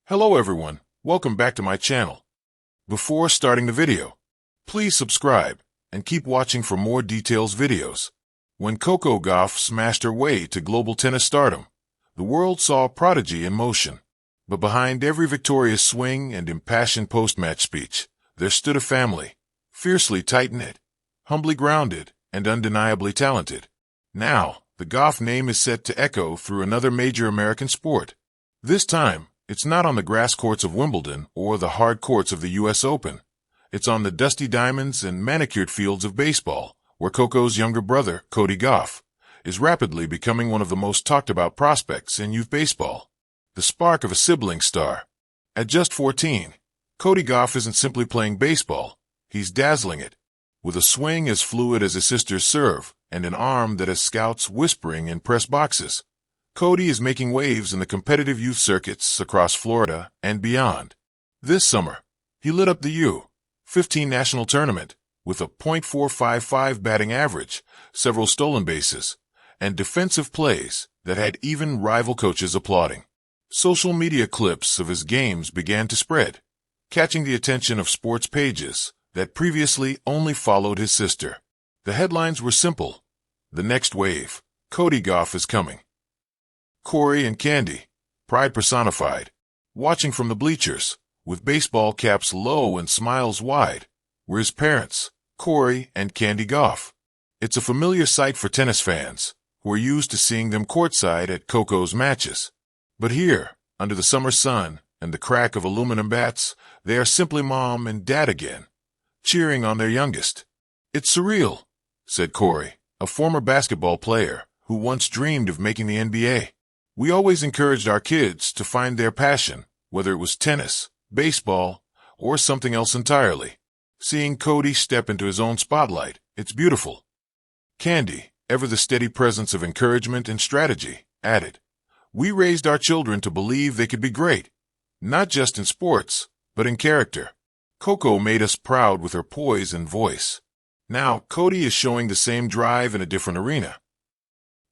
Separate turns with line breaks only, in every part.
Hello everyone, welcome back to my channel. Before starting the video, please subscribe and keep watching for more details videos. When Coco Gauff smashed her way to global tennis stardom, the world saw a prodigy in motion. But behind every victorious swing and impassioned post-match speech, there stood a family, fiercely tight-knit, humbly grounded, and undeniably talented. Now, the Gauff name is set to echo through another major American sport. This time, it's not on the grass courts of Wimbledon or the hard courts of the U.S. Open. It's on the dusty diamonds and manicured fields of baseball, where Coco's younger brother, Cody Gauff, is rapidly becoming one of the most talked-about prospects in youth baseball. The spark of a sibling star. At just 14, Cody Gauff isn't simply playing baseball, he's dazzling it. With a swing as fluid as his sister's serve and an arm that has scouts whispering in press boxes, Cody is making waves in the competitive youth circuits across Florida and beyond. This summer, he lit up the U-15 national tournament with a .455 batting average, several stolen bases, and defensive plays that had even rival coaches applauding. Social media clips of his games began to spread, catching the attention of sports pages that previously only followed his sister. The headlines were simple: the next wave, Cody Gauff is coming. Corey and Candi, pride personified, watching from the bleachers, with baseball caps low and smiles wide, were his parents, Corey and Candi Gauff. It's a familiar sight for tennis fans, who are used to seeing them courtside at Coco's matches. But here, under the summer sun and the crack of aluminum bats, they are simply mom and dad again, cheering on their youngest. "It's surreal," said Corey, a former basketball player who once dreamed of making the NBA. "We always encouraged our kids to find their passion, whether it was tennis, baseball, or something else entirely. Seeing Cody step into his own spotlight, it's beautiful." Candi, ever the steady presence of encouragement and strategy, added, "We raised our children to believe they could be great, not just in sports, but in character. Coco made us proud with her poise and voice. Now, Cody is showing the same drive in a different arena."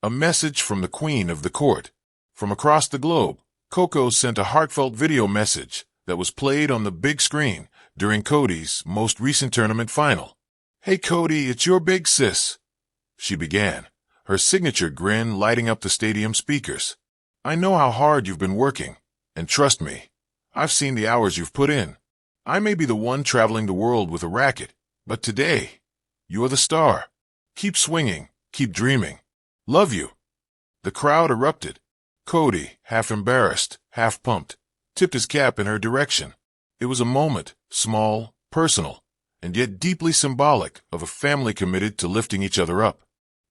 A message from the queen of the court. From across the globe, Coco sent a heartfelt video message that was played on the big screen during Cody's most recent tournament final. "Hey Cody, it's your big sis," she began, her signature grin lighting up the stadium speakers. "I know how hard you've been working, and trust me, I've seen the hours you've put in. I may be the one traveling the world with a racket, but today, you're the star. Keep swinging, keep dreaming. Love you." The crowd erupted. Cody, half embarrassed, half pumped, tipped his cap in her direction. It was a moment, small, personal, and yet deeply symbolic of a family committed to lifting each other up.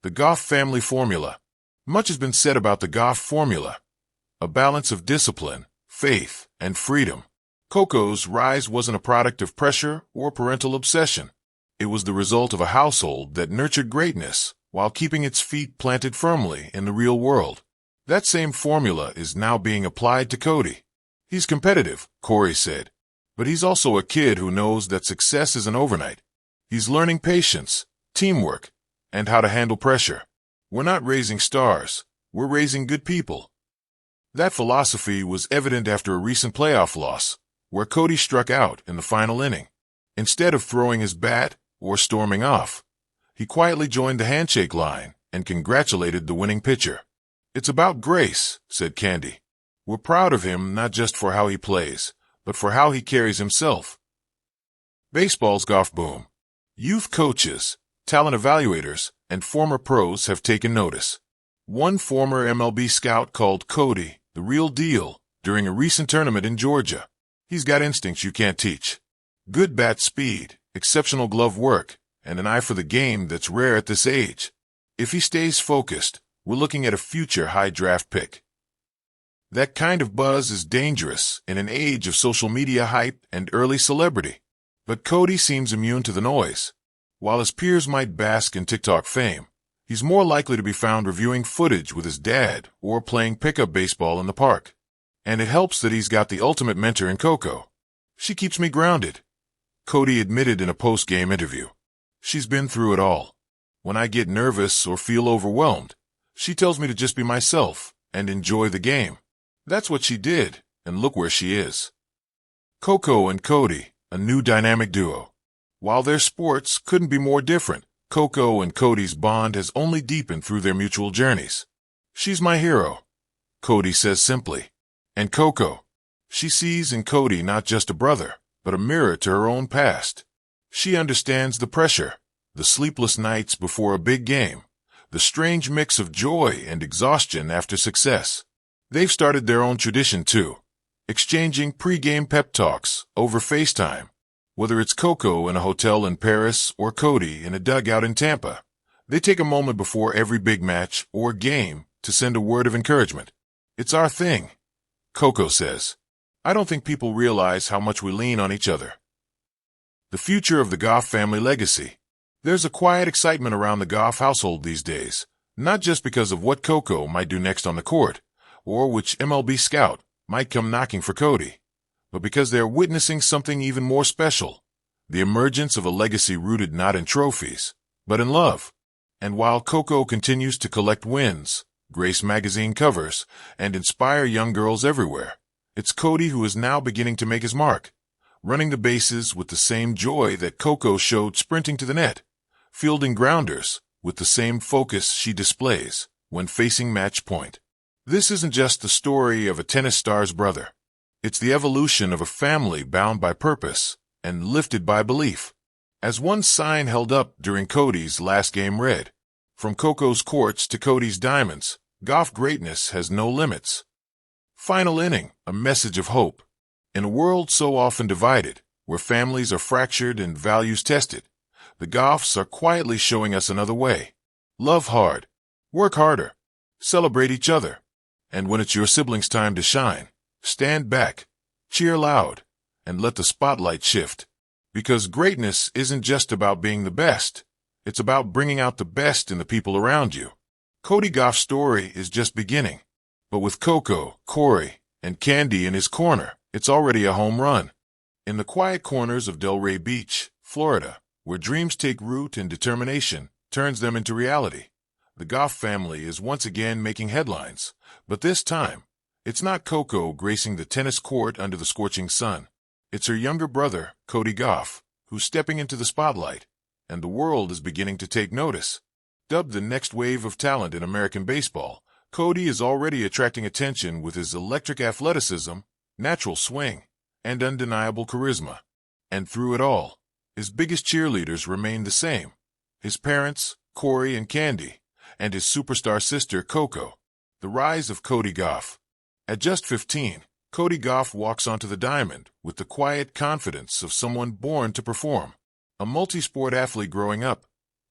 The Gauff family formula. Much has been said about the Gauff formula. A balance of discipline, faith, and freedom. Coco's rise wasn't a product of pressure or parental obsession. It was the result of a household that nurtured greatness while keeping its feet planted firmly in the real world. That same formula is now being applied to Cody. "He's competitive," Corey said, "but he's also a kid who knows that success isn't overnight. He's learning patience, teamwork, and how to handle pressure. We're not raising stars, we're raising good people." That philosophy was evident after a recent playoff loss, where Cody struck out in the final inning. Instead of throwing his bat or storming off, he quietly joined the handshake line and congratulated the winning pitcher. "It's about grace," said Candi. "We're proud of him not just for how he plays, but for how he carries himself." Baseball's Gauff boom. Youth coaches, talent evaluators, and former pros have taken notice. One former MLB scout called Cody the real deal during a recent tournament in Georgia. "He's got instincts you can't teach. Good bat speed, exceptional glove work, and an eye for the game that's rare at this age. If he stays focused, we're looking at a future high draft pick." That kind of buzz is dangerous in an age of social media hype and early celebrity. But Cody seems immune to the noise. While his peers might bask in TikTok fame, he's more likely to be found reviewing footage with his dad or playing pickup baseball in the park. And it helps that he's got the ultimate mentor in Coco. "She keeps me grounded," Cody admitted in a post-game interview. "She's been through it all. When I get nervous or feel overwhelmed, she tells me to just be myself and enjoy the game. That's what she did, and look where she is. Coco and Cody, a new dynamic duo. While their sports couldn't be more different, Coco and Cody's bond has only deepened through their mutual journeys. She's my hero, Cody says simply. And Coco, she sees in Cody not just a brother, but a mirror to her own past. She understands the pressure, the sleepless nights before a big game, the strange mix of joy and exhaustion after success. They've started their own tradition too, exchanging pre-game pep talks over FaceTime. Whether it's Coco in a hotel in Paris or Cody in a dugout in Tampa, they take a moment before every big match or game to send a word of encouragement. It's our thing, Coco says. I don't think people realize how much we lean on each other. The future of the Gauff family legacy. There's a quiet excitement around the Gauff household these days, not just because of what Coco might do next on the court, or which MLB scout might come knocking for Cody, but because they're witnessing something even more special, the emergence of a legacy rooted not in trophies, but in love. And while Coco continues to collect wins, grace magazine covers, and inspire young girls everywhere, it's Cody who is now beginning to make his mark, running the bases with the same joy that Coco showed sprinting to the net, fielding grounders with the same focus she displays when facing match point. This isn't just the story of a tennis star's brother. It's the evolution of a family bound by purpose and lifted by belief. As one sign held up during Cody's last game read, "From Coco's courts to Cody's diamonds, Gauff greatness has no limits." Final inning, a message of hope. In a world so often divided, where families are fractured and values tested, the Gauffs are quietly showing us another way. Love hard, work harder, celebrate each other, and when it's your siblings' time to shine, stand back, cheer loud, and let the spotlight shift. Because greatness isn't just about being the best. It's about bringing out the best in the people around you. Cody Gauff's story is just beginning. But with Coco, Corey, and Candi in his corner, it's already a home run. In the quiet corners of Delray Beach, Florida, where dreams take root and determination turns them into reality, the Gauff family is once again making headlines. But this time, it's not Coco gracing the tennis court under the scorching sun. It's her younger brother, Cody Gauff, who's stepping into the spotlight, and the world is beginning to take notice. Dubbed the next wave of talent in American baseball, Cody is already attracting attention with his electric athleticism, natural swing, and undeniable charisma. And through it all, his biggest cheerleaders remain the same: his parents, Corey and Candi, and his superstar sister, Coco. The rise of Cody Gauff. At just 15, Cody Gauff walks onto the diamond with the quiet confidence of someone born to perform. A multi-sport athlete growing up,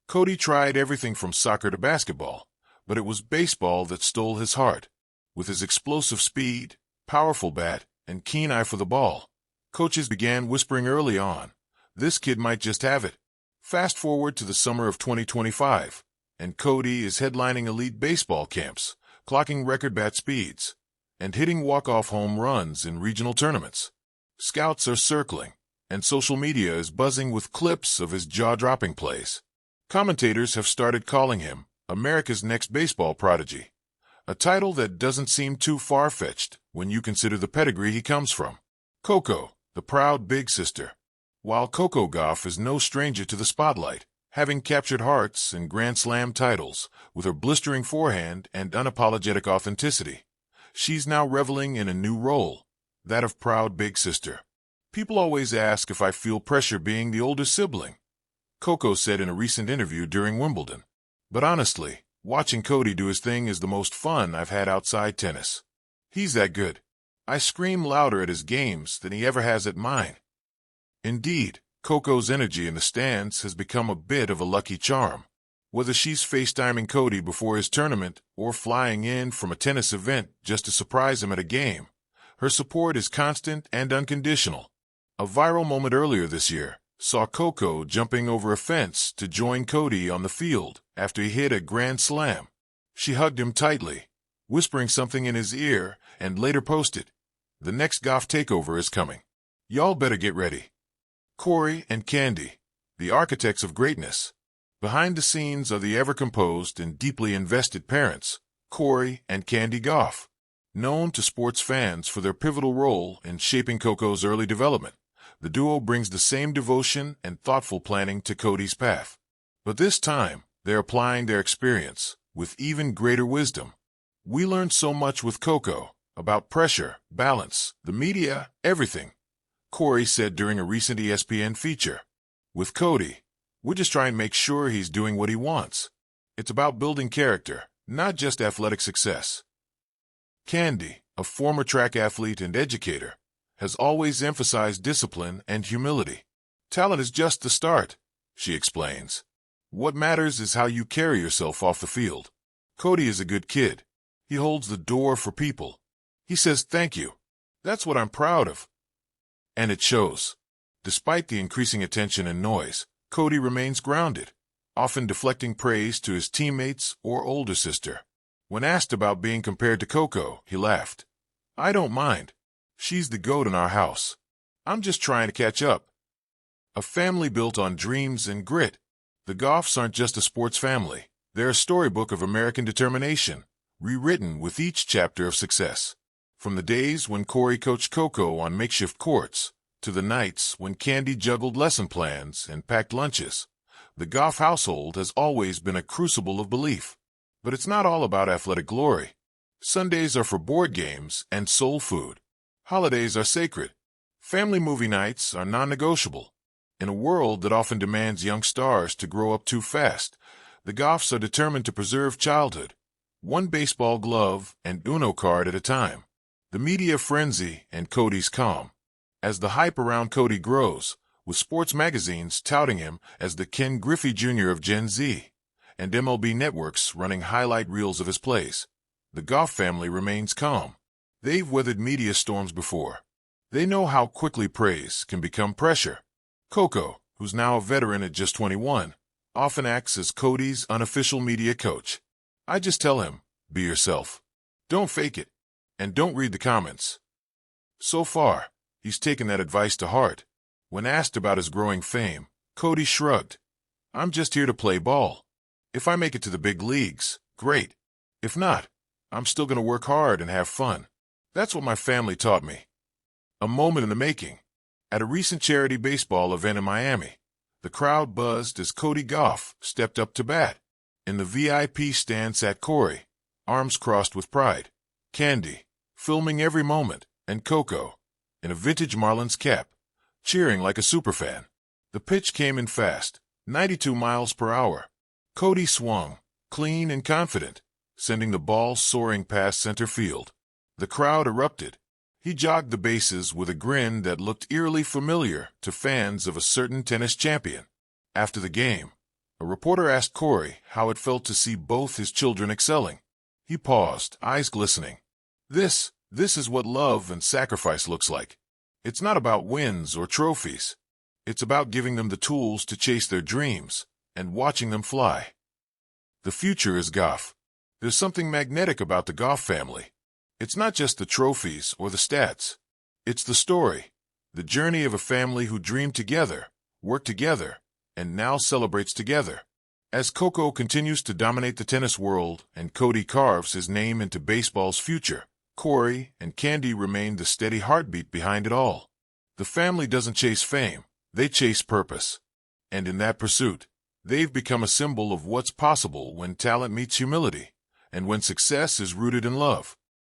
Cody tried everything from soccer to basketball, but it was baseball that stole his heart. With his explosive speed, powerful bat, and keen eye for the ball, coaches began whispering early on, this kid might just have it. Fast forward to the summer of 2025, and Cody is headlining elite baseball camps, clocking record bat speeds, and hitting walk-off home runs in regional tournaments. Scouts are circling, and social media is buzzing with clips of his jaw-dropping plays. Commentators have started calling him America's next baseball prodigy, a title that doesn't seem too far-fetched when you consider the pedigree he comes from. Coco, the proud big sister. While Coco Gauff is no stranger to the spotlight, having captured hearts and Grand Slam titles with her blistering forehand and unapologetic authenticity, she's now reveling in a new role, that of proud big sister. People always ask if I feel pressure being the older sibling, Coco said in a recent interview during Wimbledon. But honestly, watching Cody do his thing is the most fun I've had outside tennis. He's that good. I scream louder at his games than he ever has at mine. Indeed, Coco's energy in the stands has become a bit of a lucky charm. Whether she's FaceTiming Cody before his tournament or flying in from a tennis event just to surprise him at a game, her support is constant and unconditional. A viral moment earlier this year saw Coco jumping over a fence to join Cody on the field after he hit a grand slam. She hugged him tightly, whispering something in his ear, and later posted, "The next Gauff takeover is coming. Y'all better get ready." Corey and Candi, the architects of greatness. Behind the scenes are the ever-composed and deeply invested parents, Corey and Candi Gauff. Known to sports fans for their pivotal role in shaping Coco's early development, the duo brings the same devotion and thoughtful planning to Codey's path. But this time, they're applying their experience with even greater wisdom. We learned so much with Coco about pressure, balance, the media, everything, Corey said during a recent ESPN feature. With Codey, we're just trying to make sure he's doing what he wants. It's about building character, not just athletic success. Candi, a former track athlete and educator, has always emphasized discipline and humility. Talent is just the start, she explains. What matters is how you carry yourself off the field. Codey is a good kid. He holds the door for people. He says thank you. That's what I'm proud of. And it shows. Despite the increasing attention and noise, Codey remains grounded, often deflecting praise to his teammates or older sister. When asked about being compared to Coco, he laughed. I don't mind. She's the GOAT in our house. I'm just trying to catch up. A family built on dreams and grit. The Gauffs aren't just a sports family. They're a storybook of American determination, rewritten with each chapter of success. From the days when Corey coached Coco on makeshift courts, to the nights when Candi juggled lesson plans and packed lunches, the Gauff household has always been a crucible of belief. But it's not all about athletic glory. Sundays are for board games and soul food. Holidays are sacred. Family movie nights are non-negotiable. In a world that often demands young stars to grow up too fast, the Gauffs are determined to preserve childhood, one baseball glove and Uno card at a time. The media frenzy and Codey's calm. As the hype around Codey grows, with sports magazines touting him as the Ken Griffey Jr. of Gen Z, and MLB networks running highlight reels of his plays, the Gauff family remains calm. They've weathered media storms before. They know how quickly praise can become pressure. Coco, who's now a veteran at just 21, often acts as Codey's unofficial media coach. I just tell him, be yourself. Don't fake it. And don't read the comments. So far, he's taken that advice to heart. When asked about his growing fame, Codey shrugged. I'm just here to play ball. If I make it to the big leagues, great. If not, I'm still going to work hard and have fun. That's what my family taught me. A moment in the making. At a recent charity baseball event in Miami, the crowd buzzed as Coco Gauff stepped up to bat. In the VIP stand sat Corey, arms crossed with pride. Candi, filming every moment, and Coco, in a vintage Marlins cap, cheering like a superfan. The pitch came in fast, 92 miles per hour. Codey swung, clean and confident, sending the ball soaring past center field. The crowd erupted. He jogged the bases with a grin that looked eerily familiar to fans of a certain tennis champion. After the game, a reporter asked Corey how it felt to see both his children excelling. He paused, eyes glistening. This is what love and sacrifice looks like. It's not about wins or trophies. It's about giving them the tools to chase their dreams and watching them fly. The future is Gauff. There's something magnetic about the Gauff family. It's not just the trophies or the stats. It's the story, the journey of a family who dreamed together, worked together, and now celebrates together. As Coco continues to dominate the tennis world and Codey carves his name into baseball's future, Corey and Candi remain the steady heartbeat behind it all. The family doesn't chase fame, they chase purpose. And in that pursuit, they've become a symbol of what's possible when talent meets humility, and when success is rooted in love.